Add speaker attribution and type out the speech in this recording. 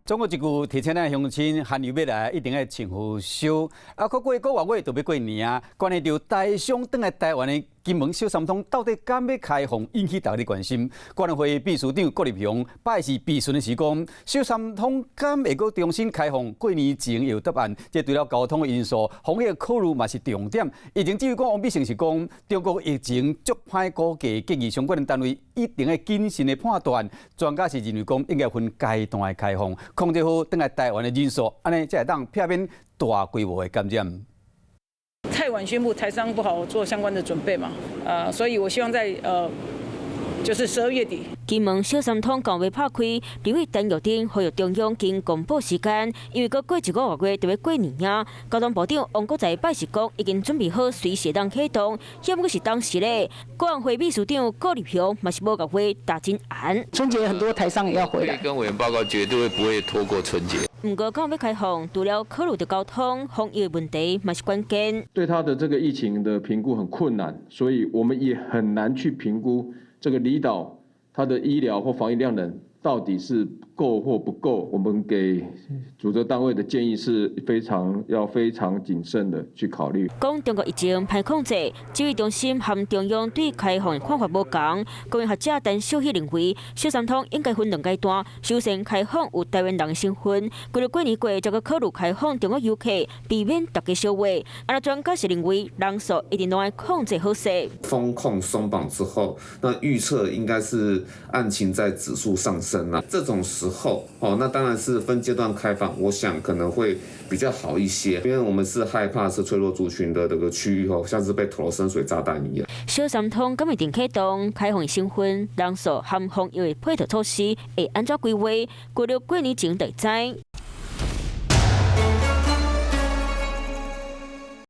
Speaker 1: 总有一句提醒咱乡亲，寒流要来，一定要穿好烧。啊，过个月就要过年啊，关系到台商转来台湾的金门小三通到底敢要开放，引起大家的关心。管委会秘书长郭立雄拜是备询的时讲，小三通敢会阁重新开放？过年前有答案。这除了交通的因素，防疫考虑嘛是重点。疫情至于讲王必成是讲，中国疫情足歹估计，建议相关的单位一定要谨慎的判断。专家是认为讲，应该分阶段的开放。控制好等来台湾的人数，安尼才会当避免大规模的感染。
Speaker 2: 太晚宣布，台商不好做相关的准备嘛，所以我希望在就是12月底。
Speaker 3: 金门小三通刚要拍开，立委陈玉珍呼吁中央经公布时间，因为过1个月就要过年啊。交通部长王国材拜是讲已经准备好随时当启动，要么是当时咧。国安会秘书长郭立雄嘛是无甲话打真严。
Speaker 4: 春节很多台商也要回来。
Speaker 5: 跟委员报告，绝对不会拖过春节。
Speaker 3: 不过刚要开放，除了考虑到交通、防疫问题，嘛是关键。
Speaker 6: 对他的这个疫情的评估很困难，所以我们也很难去评估这个离岛它的医疗或防疫量能到底是够或不够。我们给主责单位的建议是非常谨慎的去考虑。
Speaker 3: 讲中国疫情歹控制，指挥中心和中央对开放看法无同。公营学者陈秀熙认为，小三通应该分2阶段，首先开放有台湾人的身份，过了过年过再个考虑开放中国游客，避免大家烧话。啊，专家是认为人数一定都要控制好势。
Speaker 7: 风控松绑之后，那预测应该是案情在指数上升了。这种时候，那当然是分阶段开放，我想可能会比较好一些，因为我们是害怕是脆弱族群的这个区域像是被投了深水炸弹一样。
Speaker 3: 小三通敢会定启动，开放身份、人数和防疫的配套措施会安怎规划？过了过年前就知。